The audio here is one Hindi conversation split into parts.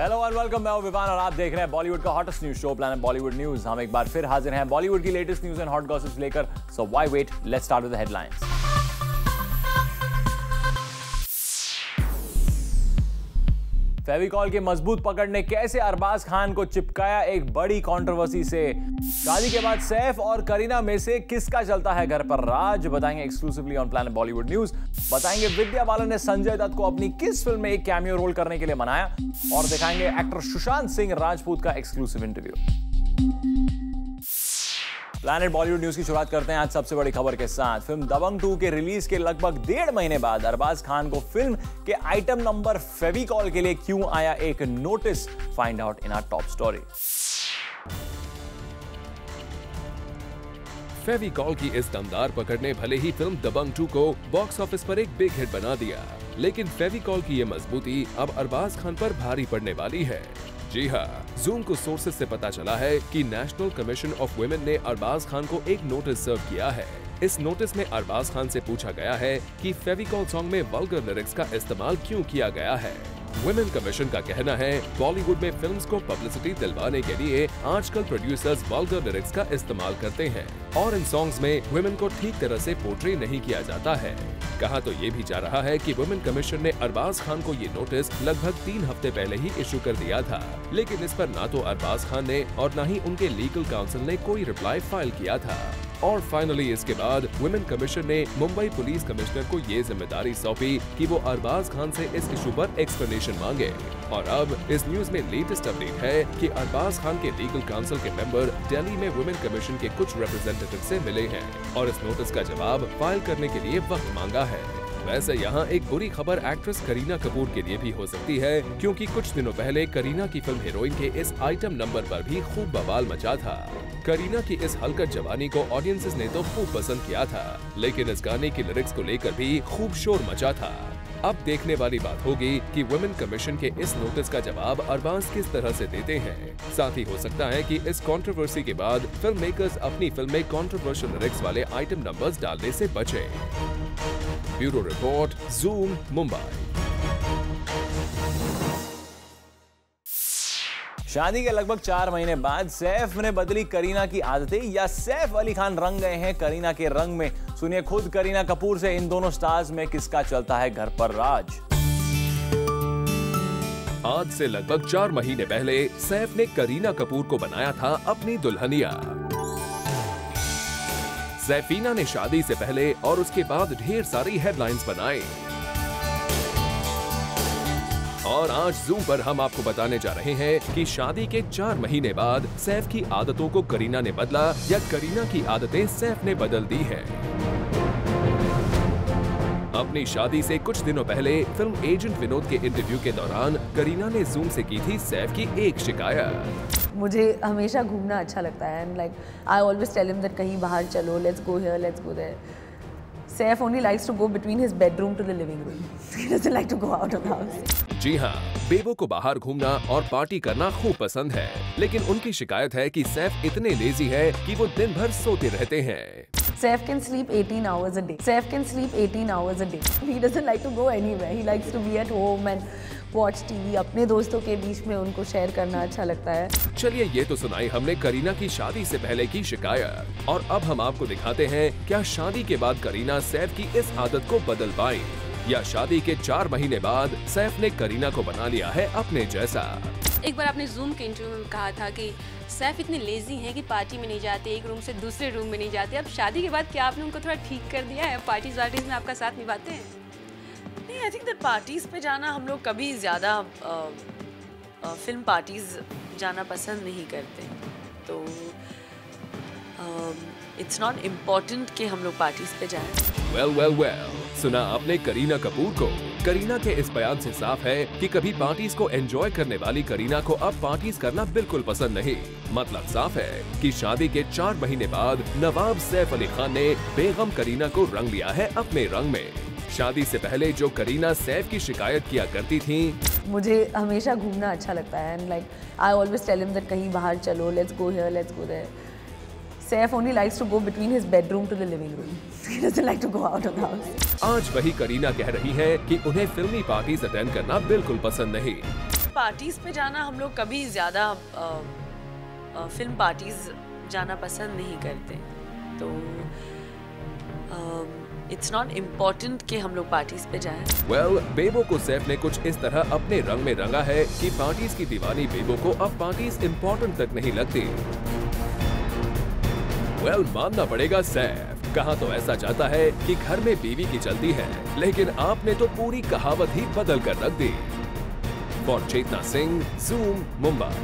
हेलो एंड वेलकम, मैं हूं विवान और आप देख रहे हैं बॉलीवुड का hottest news show planet Bollywood news. हम एक बार फिर हाजिर हैं बॉलीवुड की latest news and hot gossips लेकर। So why wait, let's start with the headlines. Fevicol की मजबूत पकड़ ने कैसे अरबाज खान को चिपकाया एक बड़ी कंट्रोवर्सी से। शादी के बाद सैफ और करीना में से किसका चलता है घर पर राज, बताएंगे exclusively on planet Bollywood news. बताएंगे विद्या बालन ने संजय दत्त को अपनी किस फिल्म में एक कैमियो रोल करने के लिए मनाया, और दिखाएंगे एक्टर सुशांत सिंह राजपूत का exclusive interview. Planet Bollywood news की शुरुआत करते हैं आज सबसे बड़ी खबर के साथ। फिल्म दबंग 2 के रिलीज के लगभग 1.5 महीने बाद अरबाज खान को फिल्म के आइटम नंबर फेविकॉल के लिए क्यों आया एक notice, find out in our top story. Fevicol की इस दमदार पकड़ ने भले ही फिल्म दबंग 2 को बॉक्स ऑफिस पर एक बिग हिट बना दिया, लेकिन फेविकॉल की ये मजबूती अब अरबाज खान पर भारी पड़ने वाली है। जी हाँ, जूम को सोर्सेज से पता चला है कि नेशनल कमीशन ऑफ वुमेन ने अरबाज खान को एक नोटिस सर्व किया है। इस नोटिस में अरबाज खान से पूछा गया है कि फेविकॉल सॉन्ग में वल्गर लिरिक्स का इस्तेमाल क्यों किया गया है। वुमेन कमीशन का कहना है बॉलीवुड में फिल्म्स को पब्लिसिटी दिलवाने के लिए आजकल प्रोड्यूसर्स वल्गर लिरिक्स का इस्तेमाल करते हैं और इन सॉन्ग्स में वुमेन को ठीक तरह से पोर्ट्रे नहीं किया जाता है। कहा तो ये भी जा रहा है कि वुमेन कमीशन ने अरबाज खान को ये नोटिस लगभग 3 हफ्ते पहले ही इशू कर दिया था, लेकिन इस पर ना तो अरबाज खान ने और न ही उनके लीगल काउंसिल ने कोई रिप्लाई फाइल किया था। और फाइनली इसके बाद वुमेन कमीशन ने मुंबई पुलिस कमिश्नर को ये जिम्मेदारी सौंपी कि वो अरबाज खान से इस इशू पर एक्सप्लेनेशन मांगे। और अब इस न्यूज में लेटेस्ट अपडेट है कि अरबाज खान के लीगल काउंसिल के मेंबर दिल्ली में वुमेन कमीशन के कुछ रिप्रेजेंटेटिव से मिले हैं और इस नोटिस का जवाब फाइल करने के लिए वक्त मांगा है। वैसे यहाँ एक बुरी खबर एक्ट्रेस करीना कपूर के लिए भी हो सकती है, क्योंकि कुछ दिनों पहले करीना की फिल्म हीरोइन के इस आइटम नंबर पर भी खूब बवाल मचा था। करीना की इस हलकट जवानी को ऑडियंसेस ने तो खूब पसंद किया था, लेकिन इस गाने की लिरिक्स को लेकर भी खूब शोर मचा था। अब देखने वाली बात होगी कि वुमेन कमीशन के इस नोटिस का जवाब अरबाज किस तरह से देते हैं। साथ ही हो सकता है कि इस कंट्रोवर्सी के बाद फिल्म मेकर्स अपनी फिल्म में कंट्रोवर्शियल लिरिक्स वाले आइटम नंबर्स डालने से बचे। Bureau report, zoom, Mumbai. शादी के लगभग 4 महीने बाद सैफ ने बदली करीना की आदतें, या सैफ अली खान रंग गए हैं करीना के रंग में। सुनिए खुद करीना कपूर से इन दोनों स्टार्स में किसका चलता है घर पर राज। आज से लगभग 4 महीने पहले सैफ ने करीना कपूर को बनाया था अपनी दुल्हनिया। सैफीना ने शादी से पहले और उसके बाद ढेर सारी हेडलाइंस बनाई और आज जूम पर हम आपको बताने जा रहे हैं कि शादी के 4 महीने बाद सैफ की आदतों को करीना ने बदला या करीना की आदतें सैफ ने बदल दी हैं। अपनी शादी से कुछ दिनों पहले फिल्म एजेंट विनोद के इंटरव्यू के दौरान करीना ने जूम से की थी सैफ की एक शिकायत। मुझे हमेशा घूमना अच्छा लगता है and like I always tell him that कहीं बाहर चलो, let's go here, let's go there. Saif only likes to go between his bedroom to the living room. He doesn't like to go out of the house. जी हाँ, बेबो को बाहर घूमना और पार्टी करना खूब पसंद है, लेकिन उनकी शिकायत है कि सैफ इतने लेजी है कि वो दिन भर सोते रहते हैं। Saif can sleep 18 hours a day. Saif can sleep 18 hours a day. He doesn't like to go anywhere. He likes to be at home and watch TV. अपने दोस्तों के बीच में उनको शेयर करना अच्छा लगता है। चलिए ये तो सुनाई हमने करीना की शादी से पहले की शिकायत, और अब हम आपको दिखाते हैं क्या शादी के बाद करीना सैफ की इस आदत को बदल पाई, या शादी के 4 महीने बाद सैफ ने करीना को बना लिया है अपने जैसा। एक बार आपने जूम के इंटरव्यू में कहा था कि सैफ इतने लेजी हैं कि पार्टी में नहीं जाते, एक रूम से दूसरे रूम में नहीं जाते। अब शादी के बाद क्या आपने उनको थोड़ा ठीक कर दिया है? पार्टीज वार्टीज में आपका साथ निभाते हैं? नहीं, आई थिंक दैट पार्टीज़ पे जाना हम लोग कभी ज़्यादा फिल्म पार्टीज़ जाना पसंद नहीं करते, तो इट्स नॉट इम्पॉर्टेंट कि हम लोग पार्टीज़ पे जाएं। वेल, सुना आपने करीना कपूर को। करीना के इस बयान से साफ है कि कभी पार्टीज को एंजॉय करने वाली करीना को अब पार्टीज करना बिल्कुल पसंद नहीं। मतलब साफ है कि शादी के 4 महीने बाद नवाब सैफ अली खान ने बेगम करीना को रंग लिया है अपने रंग में। शादी से पहले जो करीना सैफ की शिकायत किया करती थी, मुझे हमेशा घूमना अच्छा लगता है and like I always tell him that कहीं बाहर चलो, let's go here, let's go there. Saif only likes to go between his bedroom to the living room. He doesn't like to go out of the house. आज वही करीना कह रही है कि उन्हें फिल्मी पार्टीज अटेंड करना बिल्कुल पसंद नहीं। पार्टीज पे जाना हम लोग कभी ज़्यादा फिल्म पार्टीज जाना पसंद नहीं करते, तो इट्स नॉट इम्पोर्टेंट कि हम लोग पार्टीज पे जाएं। वेल, बेबो को सैफ ने कुछ इस तरह अपने रंग में रंगा है कि पार्टीज की दीवानी बेबो को अब पार्टीज इम्पोर्टेंट तक नहीं लगती। वेल, मानना पड़ेगा सैफ कहा तो ऐसा चाहता है कि घर में बीवी की चलती है, लेकिन आपने तो पूरी कहावत ही बदल कर रख दी। For Chetna Singh, Zoom, Mumbai.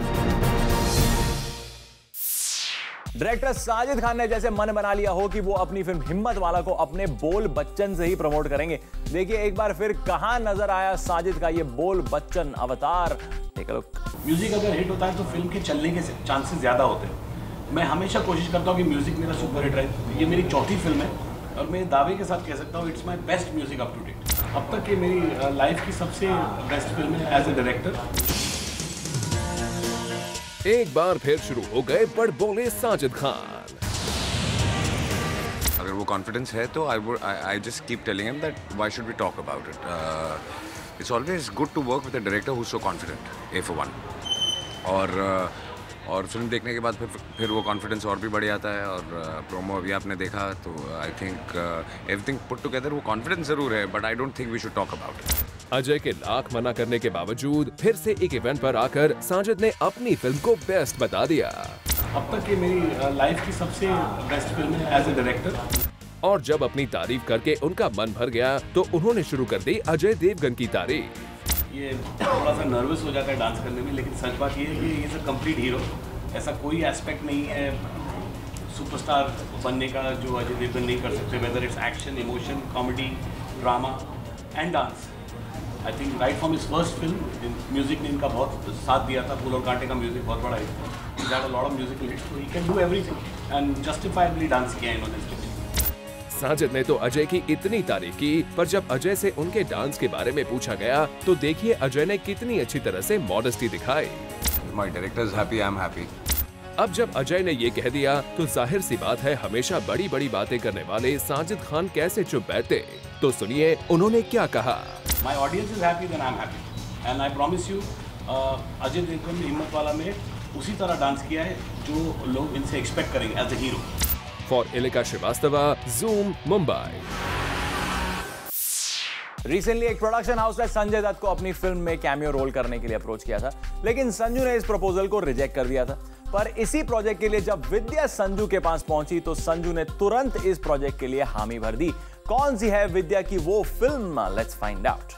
Director Sajid Khan ने जैसे मन बना लिया हो कि वो अपनी फिल्म हिम्मत वाला को अपने बोल बच्चन से ही प्रमोट करेंगे। देखिए एक बार फिर कहां नजर आया साजिद का ये बोल बच्चन अवतार। Take a look. म्यूजिक अगर हिट होता है तो फिल्म के चलने के चांसेस ज्यादा होते हैं। मैं हमेशा कोशिश करता हूँ कि म्यूजिक मेरा सुपर हिट रहे। ये मेरी चौथी फिल्म है और मैं दावे के साथ कह सकता हूँ it's my best music up to date. अब तक ये मेरी लाइफ की सबसे बेस्ट फिल्म है एज ए डायरेक्टर। एक बार फिर शुरू हो गए बड़ बोले साजिद खान। अगर वो कॉन्फिडेंस है तो I just keep telling him that why should we talk about it. It's always good to work with a director who is so confident, a for one. और फिल्म देखने के बाद फिर वो कॉन्फिडेंस और भी बढ़ जाता है। और प्रोमो अभी आपने देखा तो I think everything put together वो कॉन्फिडेंस जरूर है, but I don't think we should talk about it. Ajay के लाख मना करने के बावजूद फिर से एक इवेंट पर आकर साजिद ने अपनी फिल्म को बेस्ट बता दिया। अब तक ये मेरी लाइफ की सबसे बेस्ट फिल्म है एज ए डायरेक्टर। और जब अपनी तारीफ करके उनका मन भर गया तो उन्होंने शुरू कर दी अजय देवगन की तारीफ। ये थोड़ा सा नर्वस हो जाता है डांस करने में, लेकिन सच बात ये है कि ये इज अ कंप्लीट हीरो। ऐसा कोई एस्पेक्ट नहीं है सुपरस्टार बनने का जो अजय देवगन नहीं कर सकते, whether it's action, emotion, comedy, drama and dance. I think right from his first film music ने इनका बहुत साथ दिया था। फूल और कांटे का म्यूजिक बहुत बड़ा है, he had a lot of musical hits, so he can do everything and justifiably dance किया इन्होंने। साजिद ने तो अजय की इतनी तारीफ की, पर जब अजय से उनके डांस के बारे में पूछा गया तो देखिए अजय ने कितनी अच्छी तरह से मॉडेस्टी दिखाई। My director is happy, I am happy. अब जब अजय ने ये कह दिया तो जाहिर सी बात है हमेशा बड़ी बड़ी बातें करने वाले साजिद खान कैसे चुप बैठते। तो सुनिए उन्होंने क्या कहा। My audience is happy then I am happy and I promise you Ajay Devgn ने हिम्मत वाला में उसी तरह डांस किया है जो लोग इनसे एक्सपेक्ट करेंगे as a hero. For Ilika Srivastava, Zoom, Mumbai. Recently एक प्रोडक्शन हाउस ने संजय दत्त को अपनी फिल्म में कैमियो रोल करने के लिए अप्रोच किया था, लेकिन संजू ने इस प्रपोजल को रिजेक्ट कर दिया था। पर इसी प्रोजेक्ट के लिए जब विद्या संजू के पास पहुंची तो संजू ने तुरंत इस प्रोजेक्ट के लिए हामी भर दी। कौन सी है विद्या की वो फिल्म, लेट्स फाइंड आउट।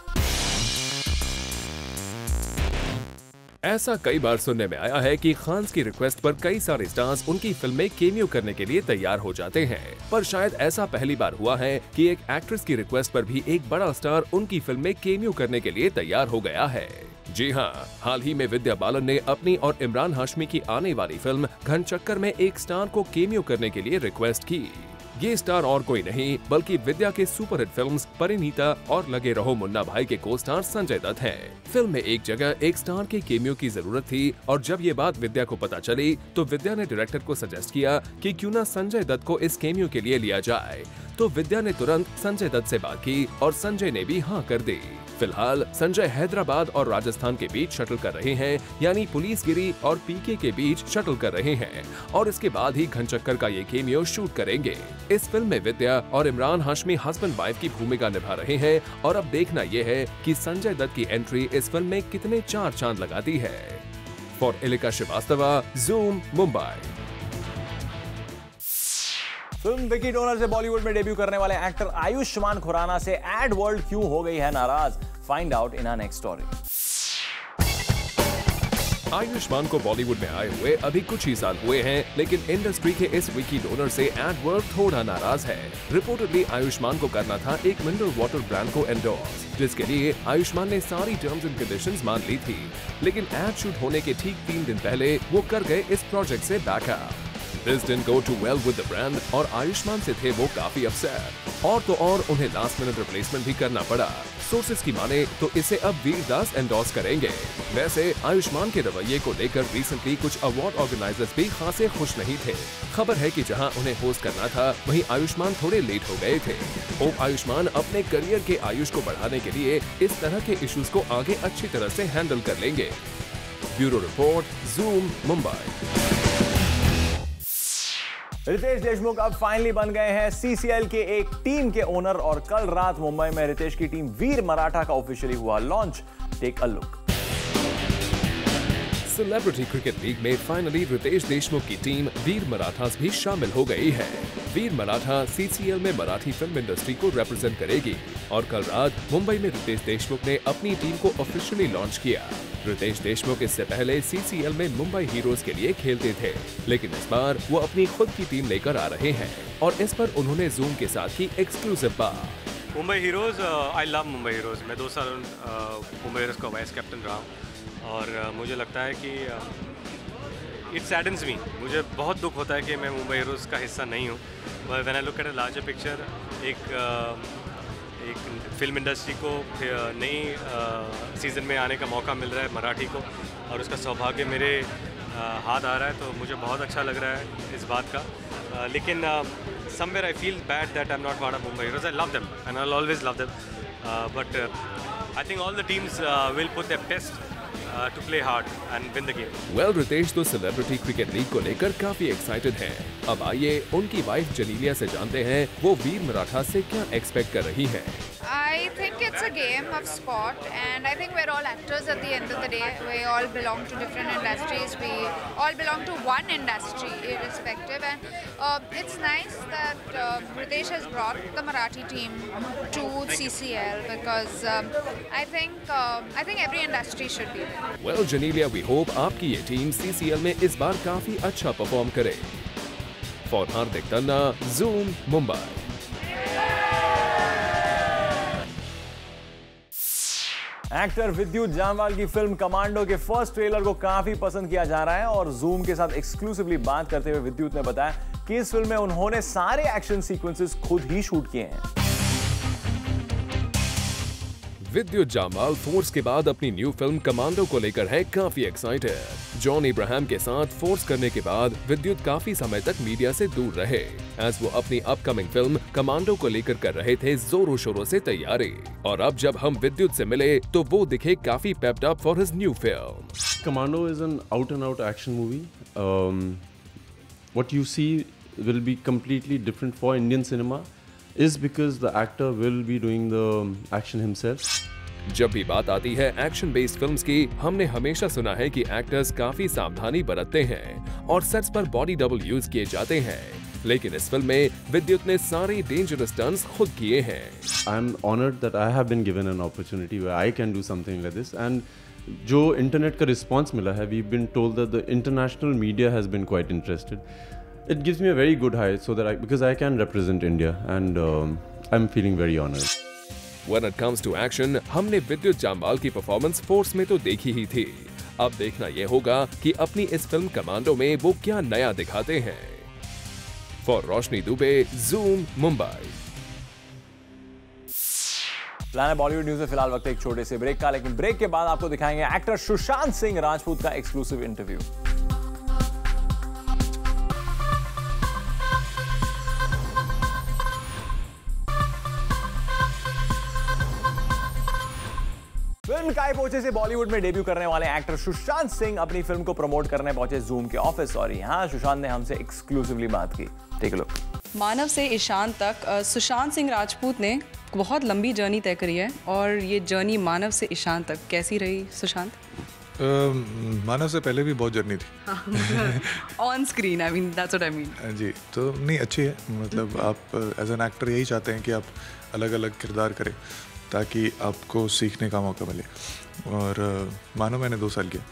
ऐसा कई बार सुनने में आया है कि खान्स की रिक्वेस्ट पर कई सारे स्टार्स उनकी फिल्म में केमियो करने के लिए तैयार हो जाते हैं, पर शायद ऐसा पहली बार हुआ है कि एक एक्ट्रेस की रिक्वेस्ट पर भी एक बड़ा स्टार उनकी फिल्म में केमियो करने के लिए तैयार हो गया है। जी हाँ, हाल ही में विद्या बालन ने अपनी और इमरान हाशमी की आने वाली फिल्म घनचक्कर में एक स्टार को केमियो करने के लिए रिक्वेस्ट की। ये स्टार और कोई नहीं बल्कि विद्या के सुपरहिट फिल्म्स परिणीता और लगे रहो मुन्ना भाई के को स्टार संजय दत्त हैं। फिल्म में एक जगह एक स्टार के केमियो की जरूरत थी और जब ये बात विद्या को पता चली तो विद्या ने डायरेक्टर को सजेस्ट किया कि क्यों ना संजय दत्त को इस केमियो के लिए लिया जाए। तो विद्या ने तुरंत संजय दत्त से बात की और संजय ने भी हाँ कर दी। फिलहाल संजय हैदराबाद और राजस्थान के बीच शटल कर रहे हैं, यानी पुलिसगिरी और पीके के बीच शटल कर रहे हैं और इसके बाद ही घनचक्कर का ये केमियो शूट करेंगे। इस फिल्म में विद्या और इमरान हाशमी हस्बैंड वाइफ की भूमिका निभा रहे हैं और अब देखना यह है कि संजय दत्त की एंट्री इस फिल्म में कितने चार चांद लगाती है। For Ilika Srivastava, Zoom, Mumbai. Film Vicky Donor से बॉलीवुड में डेब्यू करने वाले एक्टर आयुष्मान खुराना से एड वर्ल्ड क्यों हो गई है नाराज, find out in our next story. Ayushmann को बॉलीवुड में आए हुए अभी कुछ ही साल हुए हैं, लेकिन इंडस्ट्री के इस विकी डोनर से एड वर्ल्ड थोड़ा नाराज है। रिपोर्टेडली आयुष्मान को करना था एक मिनरल वाटर ब्रांड को एंडोर्स, जिसके लिए आयुष्मान ने सारी टर्म्स एंड कंडीशंस मान ली थी, लेकिन एड शूट होने के ठीक 3 दिन पहले वो कर गए इस प्रोजेक्ट से backup. This didn't go too well with the brand और आयुष्मान से थे वो काफी अपसेट और तो और उन्हें लास्ट मिनट रिप्लेसमेंट भी करना पड़ा। सोर्सेस की माने तो इसे अब वीरदास एंडोर्स करेंगे। वैसे आयुष्मान के रवैये को लेकर रिसेंटली कुछ अवार्ड ऑर्गेनाइजर्स भी खासे खुश नहीं थे। खबर है कि जहां उन्हें होस्ट करना था वहीं आयुष्मान थोड़े लेट हो गए थे। होप आयुष्मान अपने करियर के आयुष को बढ़ाने के लिए इस तरह के इश्यूज को आगे अच्छी तरह से हैंडल कर लेंगे। Bureau report, Zoom, Mumbai. Riteish Deshmukh अब फाइनली बन गए हैं CCL के एक टीम के ओनर और कल रात मुंबई में रितेश की टीम वीर मराठा का ऑफिशियली हुआ launch. Take a look. Celebrity cricket league में फाइनली रितेश देशमुख की टीम वीर मराठास भी शामिल हो गई है। वीर मराठा CCL में मराठी फिल्म इंडस्ट्री को रिप्रेजेंट करेगी और कल रात मुंबई में रितेश देशमुख ने अपनी टीम को ऑफिशियली लॉन्च किया। रितेश देशमुख इससे पहले CCL में मुंबई हीरोज के लिए खेलते थे, लेकिन इस बार वो अपनी खुद की टीम लेकर आ रहे हैं और इस पर उन्होंने ज़ूम के साथ की एक्सक्लूसिव बात। Mumbai heroes, I love Mumbai heroes. मैं 2 साल मुंबई हीरोज का वाइस कैप्टन रहा हूँ और मुझे लगता है कि इट सैडन्स मी, मुझे बहुत दुख होता है कि मैं मुंबई हीरोज का हिस्सा नहीं हूँ। When I look at a larger picture, एक फिल्म इंडस्ट्री को नई सीज़न में आने का मौका मिल रहा है मराठी को और उसका सौभाग्य मेरे हाथ आ रहा है, तो मुझे बहुत अच्छा लग रहा है इस बात का। लेकिन somewhere I feel bad that I'm not part of Mumbai Heroes. I love them and I'll always love them. But I think all the teams will put their best to play hard and win the game. Well, Ritesh तो सेलिब्रिटी क्रिकेट लीग को लेकर काफी एक्साइटेड हैं। अब आइए उनकी वाइफ जनीलिया से जानते हैं वो वीर मराठा से क्या एक्सपेक्ट कर रही हैं। I think it's a game of sport and I think we're all actors at the end of the day. We all belong to different industries. We all belong to one industry irrespective, and it's nice that Ritesh has brought the Marathi team to CCL because I think every industry should be there. Well, Janelia, we hope आपकी ये टीम CCL में इस बार काफी अच्छा परफॉर्म करे। For Hardik Tanna, Zoom, Mumbai. Actor विद्युत जामवाल की फिल्म कमांडो के फर्स्ट ट्रेलर को काफी पसंद किया जा रहा है और जूम के साथ एक्सक्लूसिवली बात करते हुए विद्युत ने बताया कि इस फिल्म में उन्होंने सारे एक्शन सीक्वेंसेस खुद ही शूट किए हैं। विद्युत जामवाल फोर्स के बाद अपनी न्यू फिल्म कमांडो को लेकर है काफी एक्साइटेड। जॉन इब्राहिम के साथ फोर्स करने के बाद विद्युत काफी समय तक मीडिया से दूर रहे, एज वो अपनी अपकमिंग फिल्म कमांडो को लेकर कर रहे थे जोरों शोरों से तैयारी। और अब जब हम विद्युत से मिले तो वो दिखे काफी pepped up for his new film. Commando is an out and out action movie. What you see will be completely different for Indian cinema is because the actor will be doing the action himself. जब भी बात आती है एक्शन बेस्ड फिल्म्स की, हमने हमेशा सुना है कि एक्टर्स काफी सावधानी बरतते हैं और सेट्स पर बॉडी डबल यूज किए जाते हैं, लेकिन इस फिल्म में विद्युत ने सारे डेंजरस स्टंट्स खुद किए हैं। I am honored that I have been given an opportunity where I can do something like this, and जो इंटरनेट का रिस्पॉन्स मिला है, we've been told that the international media has been quite interested. It gives me a very good high so that because I can represent India and I'm feeling very honored. When it comes to action, हमने विद्युत जामवाल की परफॉर्मेंस फोर्स में तो देखी ही थी। अब देखना यह होगा कि अपनी इस फिल्म कमांडो में वो क्या नया दिखाते हैं। For Roshni Dubey, zoom, Mumbai. Plan Bollywood news में फिलहाल वक्त एक छोटे से ब्रेक का, लेकिन ब्रेक के बाद आपको दिखाएंगे एक्टर सुशांत सिंह राजपूत का एक्सक्लूसिव इंटरव्यू। फिल्म काय पोछे से बॉलीवुड में डेब्यू करने वाले एक्टर सुशांत सिंह अपनी फिल्म को प्रमोट करने पहुंचे जूम के ऑफिस और यहां सुशांत ने हमसे एक्सक्लूसिवली बात की। Take a look. मानव से ईशान तक सुशांत सिंह राजपूत ने बहुत लंबी जर्नी तय करी है और ये जर्नी मानव से ईशान तक कैसी रही सुशांत? मानव से पहले भी बहुत जर्नी थी on screen, I mean that's what I mean. जी, तो नहीं अच्छी है, मतलब आप एज एन एक्टर यही चाहते हैं कि आप अलग अलग किरदार करें ताकि आपको सीखने का मौका मिले। और मानव मैंने 2 साल किया,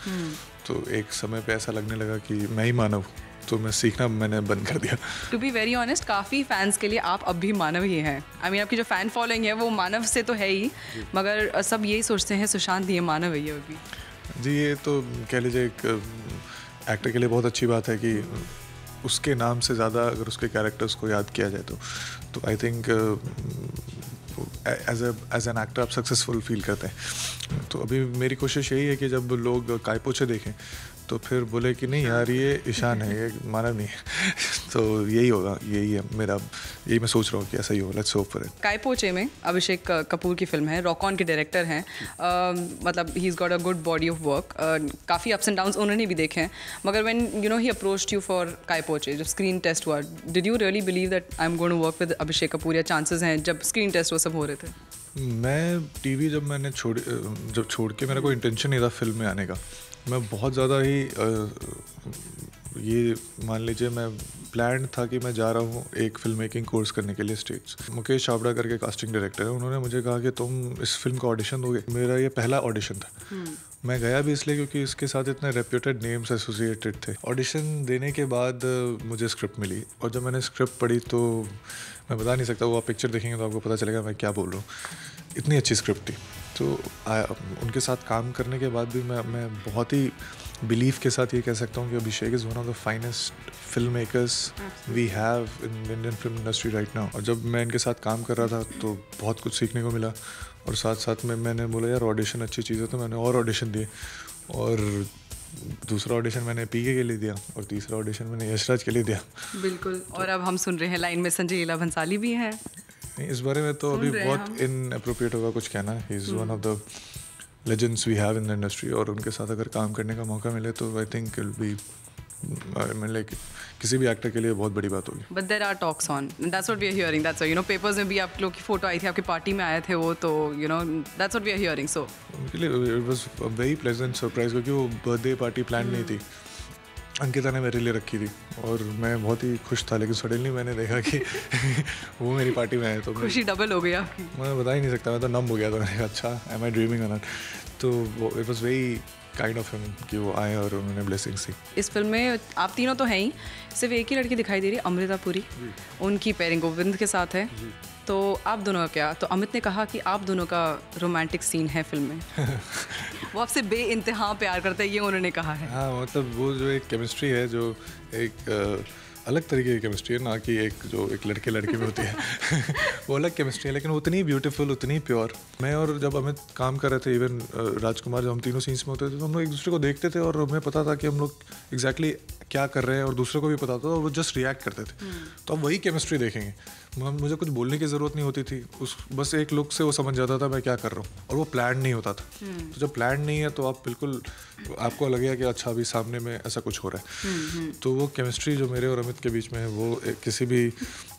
तो एक समय पे ऐसा लगने लगा कि मैं ही मानव, तो मैं सीखना मैंने बंद कर दिया। टू बी वेरी ऑनेस्ट, काफ़ी फैंस के लिए आप अब भी मानव ही हैं। आई मीन आपकी जो फैन फॉलोइंग है वो मानव से तो है ही, मगर सब यही सोचते हैं सुशांत ये मानव है ये अभी। जी, ये तो कह लीजिए एक एक्टर के लिए बहुत अच्छी बात है कि उसके नाम से ज़्यादा अगर उसके कैरेक्टर्स को याद किया जाए तो I think as an actor आप सक्सेसफुल फील करते हैं। तो अभी मेरी कोशिश यही है कि जब लोग काय पोछे देखें तो फिर बोले कि नहीं यार ये ईशान है, ये मानव नहीं है। तो यही होगा, यही है मेरा, यही मैं सोच रहा हूँ कि ऐसा ही होगा। Let's hope for it. काय पोछे में अभिषेक कपूर की फिल्म है, रॉक ऑन के डायरेक्टर हैं, मतलब he is got a good body of work, काफ़ी अप्स एंड डाउन्स उन्होंने भी देखे हैं, मगर when you know he approached you for Kai पोछे, जब स्क्रीन टेस्ट हुआ, did you really believe that I am going to work with Abhishek Kapoor, या चांसेस हैं जब स्क्रीन टेस्ट वो सब हो रहे थे? मैं टीवी जब मैंने छोड़ के मेरा कोई इंटेंशन नहीं था फिल्म में आने का। मैं बहुत ज़्यादा ही ये मान लीजिए मैं प्लान था कि मैं जा रहा हूँ एक फिल्म मेकिंग कोर्स करने के लिए स्टेट्स। मुकेश छाबड़ा करके कास्टिंग डायरेक्टर है, उन्होंने मुझे कहा कि तुम इस फिल्म का ऑडिशन दोगे। मेरा ये पहला ऑडिशन था। मैं गया भी इसलिए क्योंकि इसके साथ इतने रेप्यूटेड नेम्स एसोसिएटेड थे। ऑडिशन देने के बाद मुझे स्क्रिप्ट मिली, और जब मैंने स्क्रिप्ट पढ़ी तो मैं बता नहीं सकता, वो आप पिक्चर देखेंगे तो आपको पता चलेगा मैं क्या बोल रहा हूँ। इतनी अच्छी स्क्रिप्ट थी। तो उनके साथ काम करने के बाद भी मैं बहुत ही बिलीफ के साथ ये कह सकता हूँ कि Abhishek is one of the finest film makers we have in Indian film industry right now. और जब मैं इनके साथ काम कर रहा था तो बहुत कुछ सीखने को मिला, और साथ साथ में मैंने बोला यार ऑडिशन अच्छी चीज़ है, तो मैंने और ऑडिशन दिए, और दूसरा ऑडिशन मैंने पीके के लिए दिया, और तीसरा ऑडिशन मैंने यशराज के लिए दिया। बिल्कुल। और अब हम सुन रहे हैं लाइन में संजय लीला भंसाली भी हैं। इस बारे में तो अभी बहुत इनअप्रोप्रिएट होगा कुछ कहना। He is one of the legends we have in the industry, और उनके साथ अगर काम करने का मौका मिले तो I think it be like किसी भी एक्टर के लिए बहुत बड़ी बात होगी। But there are talks on, that's what we are hearing, that's you know papers में भी आप लोग की फोटो आई थी, आपकी पार्टी में आए थे वो, तो you know that's what we are hearing. So उनके लिए it was a very pleasant surprise, क्योंकि वो बर्थडे पार्टी प्लान नहीं थी, अंकिता ने मेरे लिए रखी थी, और मैं बहुत ही खुश था। लेकिन सडनली मैंने देखा कि वो मेरी पार्टी में आए तो खुशी डबल हो गई आपकी। मैं बता ही नहीं सकता, मैं तो नम हो गया था। मैंने कहा अच्छा am I dreaming on it. तो it was very kind of him कि वो आए और उन्होंने ब्लेसिंग्स दी। इस फिल्म में आप तीनों तो हैं ही, सिर्फ एक ही लड़की दिखाई दे रही है, अमृता पुरी, उनकी पेयरिंग गोविंद के साथ है। तो आप दोनों का क्या? तो अमित ने कहा कि आप दोनों का रोमांटिक सीन है फिल्म में। वो आपसे बेइंतहा प्यार करते हैं, ये उन्होंने कहा है। हाँ, मतलब वो जो एक केमिस्ट्री है, जो एक अलग तरीके की केमिस्ट्री है, ना कि एक लड़के लड़के में होती है। वो अलग केमिस्ट्री है, लेकिन उतनी ब्यूटीफुल, उतनी प्योर। मैं और जब अमित काम कर रहे थे, इवन राजकुमार, जब हम तीनों सीन्स में होते थे तो हम लोग एक दूसरे को देखते थे, और हमें पता था कि हम लोग एग्जैक्टली क्या कर रहे हैं, और दूसरे को भी पता था, और वो जस्ट रिएक्ट करते थे। तो अब वही केमिस्ट्री देखेंगे। मुझे कुछ बोलने की ज़रूरत नहीं होती थी, बस एक लुक से वो समझ जाता था मैं क्या कर रहा हूँ, और वो प्लान नहीं होता था। तो जब प्लान नहीं है तो आप बिल्कुल, आपको लगेगा कि अच्छा अभी सामने में ऐसा कुछ हो रहा है। तो वो केमिस्ट्री जो मेरे और अमित के बीच में है, वो किसी भी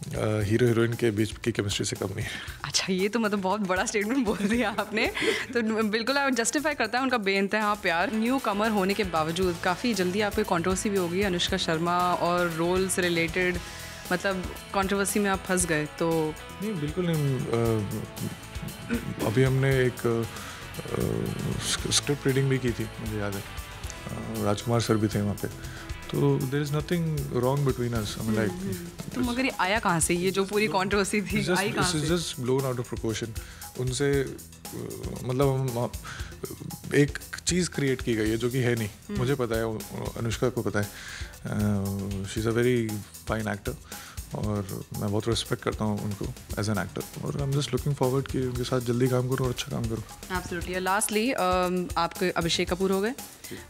हीरो हीरोइन के बीच की केमिस्ट्री से कम नहीं है। अच्छा, ये तो मतलब बहुत बड़ा स्टेटमेंट बोल दिया आपने। तो बिल्कुल आप जस्टिफाई करता है उनका बेइंतहा प्यार। न्यू कमर होने के बावजूद काफ़ी जल्दी आपको कंट्रोवर्सी भी होगी अनुष्का शर्मा और रोल से रिलेटेड, मतलब कंट्रोवर्सी में आप फंस गए। तो नहीं, बिल्कुल नहीं। अभी हमने एक स्क्रिप्ट रीडिंग भी की थी, मुझे याद है, राजकुमार सर भी थे वहाँ पे। तो there is nothing wrong between us. Like तो मगर ये आया कहाँ से, ये जो पूरी कंट्रोवर्सी थी आई कहाँ से? Just blown out of proportion. उनसे मतलब एक चीज़ क्रिएट की गई है जो कि है नहीं। मुझे पता है, अनुष्का को पता है, she is a very fine actor, और मैं बहुत रिस्पेक्ट करता हूँ उनको एज एन एक्टर, और I am just looking forward कि उनके साथ जल्दी काम करूँ और अच्छा काम करूँ। एब्सोल्युटली। लास्टली आपके अभिषेक कपूर हो गए,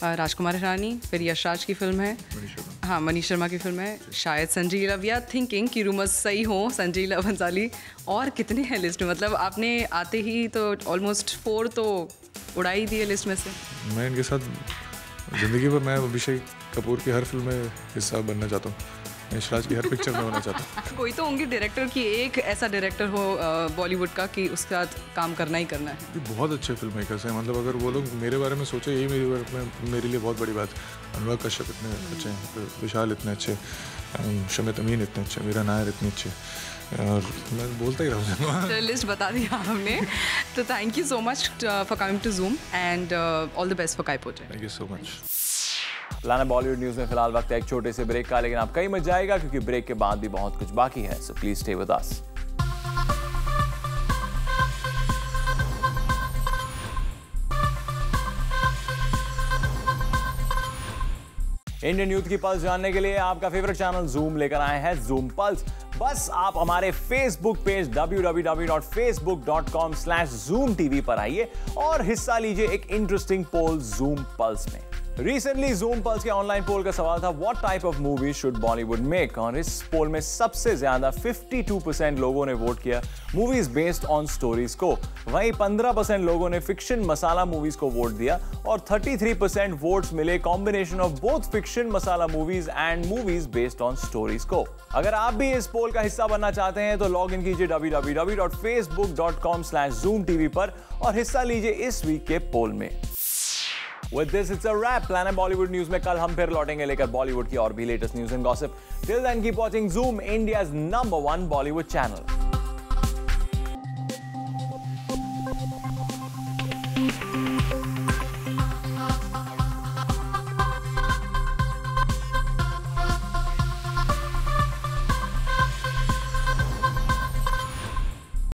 राजकुमार हिरानी, फिर यशराज की फिल्म है, हाँ मनीष शर्मा की फिल्म है, शायद Sanjay Leela. We are thinking कि रूमर्स सही हो, संजय लीला भंसाली, और कितने हैं लिस्ट में? मतलब आपने आते ही तो ऑलमोस्ट 4 तो उड़ा ही दिए लिस्ट में से। मैं इनके साथ ज़िंदगी भर, मैं अभिषेक कपूर की हर फिल्म में हिस्सा बनना चाहता हूँ, यशराज की हर पिक्चर में होना चाहता हूँ। कोई तो होंगे डायरेक्टर की, एक ऐसा डायरेक्टर हो बॉलीवुड का कि उसके साथ काम करना ही करना है। ये बहुत अच्छे फिल्म मेकर्स हैं, मतलब अगर वो लोग मेरे बारे में सोचे, यही मेरे लिए बहुत बड़ी बात। अनुराग कश्यप इतने अच्छे हैं, विशाल इतने अच्छे, शमित अमीन इतने अच्छे, मीरा नायर इतनी अच्छे, और मैं बोलता ही रहूँगा। तो लिस्ट बता दिया हमने। तो thank you so much for coming to Zoom, and all the best for Kai Po. Thank you so much. लाना बॉलीवुड न्यूज़ में फिलहाल वक्त है एक छोटे से ब्रेक का, लेकिन आप कहीं मत जाएगा क्योंकि ब्रेक के बाद भी बहुत कुछ बाकी है। So please stay with us. Indian youth की पल्स जानने के लिए आपका फेवरेट चैनल जूम लेकर आए हैं जूम पल्स। बस आप हमारे फेसबुक पेज www.facebook.com/zoomtv पर आइए और हिस्सा लीजिए एक इंटरेस्टिंग पोल जूम पल्स में। रिसेंटली जूम पल्स के ऑनलाइन पोल का सवाल था what type of movie should Bollywood make, और इस पोल में सबसे ज्यादा 52% लोगों ने वोट किया मूवीज बेस्ड ऑन स्टोरीज को। वहीं 15% लोगों ने फिक्शन मसाला मूवीज को वोट दिया और 33% वोट्स मिले combination of both fiction masala movies and movies based on stories को। अगर आप भी इस पोल का हिस्सा बनना चाहते हैं तो लॉग इन कीजिए www.facebook.com/zoomtv पर और हिस्सा लीजिए इस वीक के पोल में। With this, it's a wrap. Plan Bollywood news में कल हम फिर लौटेंगे लेकर बॉलीवुड की और भी latest news and gossip. Till then, keep watching Zoom, India's #1 Bollywood channel.